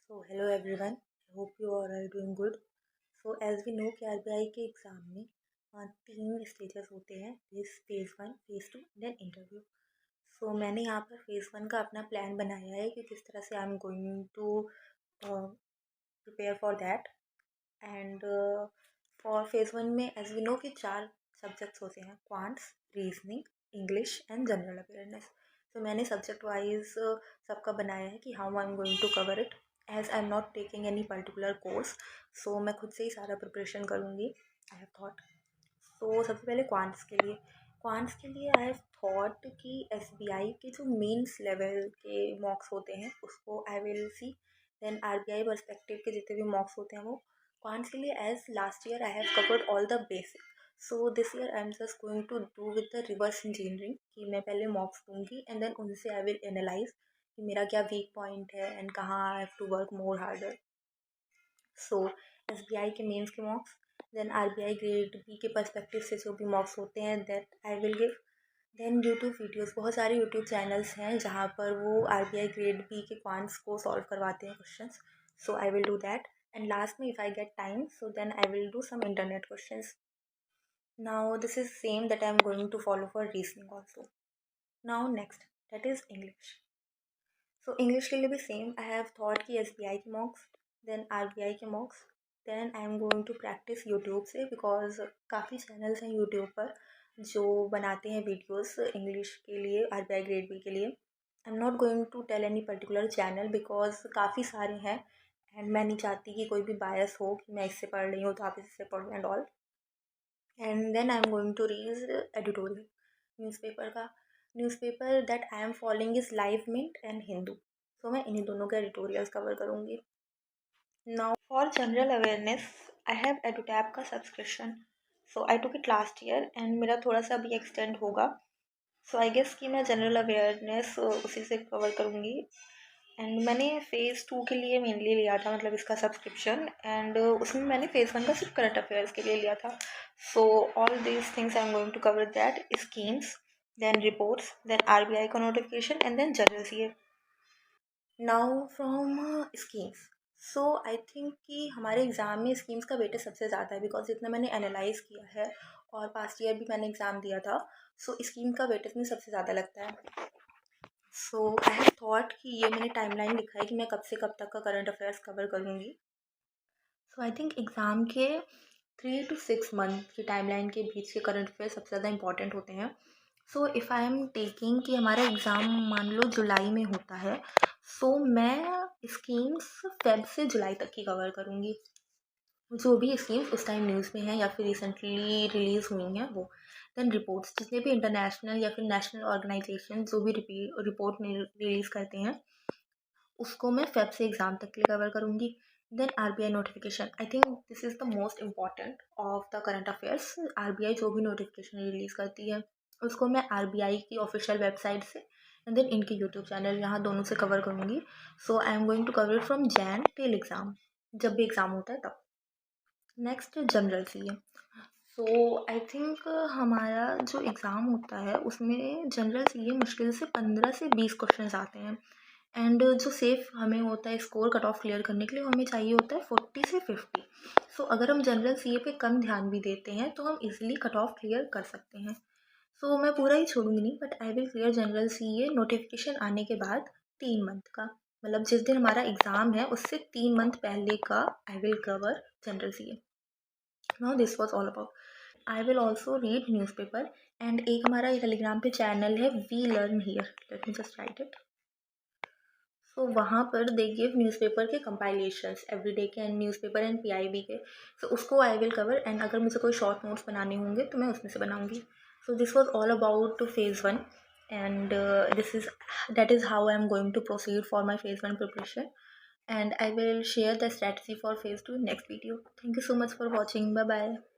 So hello everyone, I hope you all are doing good. So as we know कि RBI के exam में 3 stages होते हैं, phase 1, phase 2 then interview. सो मैंने यहाँ पर फेज़ 1 का अपना प्लान बनाया है कि किस तरह से I am going to prepare for that. And for phase 1 में एज वी नो कि 4 सब्जेक्ट्स होते हैं, quants, reasoning, English and general awareness. तो मैंने सब्जेक्ट वाइज सबका बनाया है कि how I am going to cover it as I am not taking any particular course. So मैं खुद से ही सारा प्रिपरेशन करूँगी, आई हैव थॉट। तो सबसे पहले क्वांट्स के लिए आई हैव थॉट कि एसबीआई के जो मेंस लेवल के मॉक्स होते हैं उसको I will see. Then RBI perspective के जितने भी मॉक्स होते हैं वो क्वांट्स के लिए, as last year I have covered all the basic. So this year I am just going to do with the reverse engineering कि मैं पहले मॉक्स दूंगी एंड देन उनसे आई विल एनालाइज कि मेरा क्या वीक पॉइंट है एंड कहाँ I have to work more harder. So SBI के मेंस के mocks, then RBI grade B के पर्सपेक्टिव से जो भी मॉक्स होते हैं that I will give. Then YouTube videos, बहुत सारे यूट्यूब चैनल्स हैं जहाँ पर वो आरबीआई ग्रेड बी के क्वांट्स को सॉल्व करवाते हैं questions. So I will do that and last में if I get time so then I will do some internet questions. Now this is same that I am going to follow for reasoning also. Now next, that is English. So English के लिए भी same, I have thought कि SBI के mocks, then RBI के mocks, then I am going to practice YouTube से because काफ़ी channels हैं YouTube पर जो बनाते हैं videos English के लिए, RBI grade B के लिए। I'm not going to tell any particular channel because काफ़ी सारे हैं and मैं नहीं चाहती कि कोई भी bias हो कि मैं इससे पढ़ रही हूँ तो आप इससे पढ़ो and all। And then I am going to read editorial newspaper का। Newspaper that I am following is Live Mint and Hindu. सो मैं इन्हीं दोनों के एडिटोरियल्स कवर करूँगी। Now for general awareness I have Edutap का subscription. So I took it last year and मेरा थोड़ा सा अभी एक्सटेंड होगा। सो आई गेस कि मैं जनरल अवेयरनेस उसी से कवर करूँगी। एंड मैंने फ़ेज़ 2 के लिए मेनली लिया था, मतलब इसका सब्सक्रिप्शन, एंड उसमें मैंने फ़ेज़ 1 का सिर्फ करंट अफेयर्स के लिए लिया था। So all these things I am going to cover that, schemes, then reports, then RBI का notification and then general CA. Now from schemes, so I think कि हमारे एग्ज़ाम में स्कीम्स का वेटेज सबसे ज़्यादा है बिकॉज जितना मैंने एनालाइज़ किया है और पास्ट ईयर भी मैंने एग्ज़ाम दिया था। सो स्कीम का वेटेज में सबसे ज़्यादा लगता है। सो आई हैव थॉट कि ये मैंने टाइमलाइन लिखा है कि मैं कब से कब तक का करंट अफेयर्स कवर करूँगी। सो आई थिंक एग्ज़ाम के 3 to 6 मंथ की टाइमलाइन के बीच के करंट अफेयर्स सबसे ज़्यादा इंपॉर्टेंट होते हैं। So if I am taking कि हमारा एग्ज़ाम मान लो जुलाई में होता है, सो मैं स्कीम्स फेब से जुलाई तक की कवर करूँगी। जो भी स्कीम्स उस टाइम न्यूज़ में हैं या फिर रिसेंटली रिलीज़ हुई हैं वो। देन रिपोर्ट्स, जितने भी इंटरनेशनल या फिर नेशनल ऑर्गेनाइजेशन जो भी रिपोर्ट रिलीज़ करते हैं उसको मैं फेब से एग्ज़ाम तक के लिए कवर करूँगी। Then RBI notification, I think this is the most important of the current affairs. RBI जो भी नोटिफिकेशन रिलीज़ करती है उसको मैं आरबीआई की ऑफिशियल वेबसाइट से एंड देन इनके यूट्यूब चैनल, यहाँ दोनों से कवर करूँगी। So I am going to cover from Jan till exam, जब भी एग्ज़ाम होता है तब। Next general CA. So I think हमारा जो एग्ज़ाम होता है उसमें जनरल सीए मुश्किल से 15 से 20 क्वेश्चंस आते हैं एंड जो सेफ हमें होता है स्कोर कट ऑफ क्लियर करने के लिए हमें चाहिए होता है 40 से 50। सो अगर हम जनरल सीए पे कम ध्यान भी देते हैं तो हम इजीली कट ऑफ क्लियर कर सकते हैं। सो मैं पूरा ही छोड़ूंगी नहीं but I will clear general CA notification आने के बाद 3 मंथ का, मतलब जिस दिन हमारा एग्ज़ाम है उससे 3 मंथ पहले का I will cover general CA. Now this was all about. I will also read newspaper and एक हमारा टेलीग्राम पे चैनल है we learn here, let me just write it. So वहाँ पर दे गिव न्यूज़पेपर के compilations everyday के and newspaper and PIB के। So उसको आई विल कवर एंड अगर मुझे कोई शॉर्ट नोट्स बनाने होंगे तो मैं उसमें से बनाऊँगी। So this was all about phase 1 and this is that is how I am going to proceed for my phase 1 preparation, and I will share the strategy for phase 2 in next video. Thank you so much for watching. Bye bye.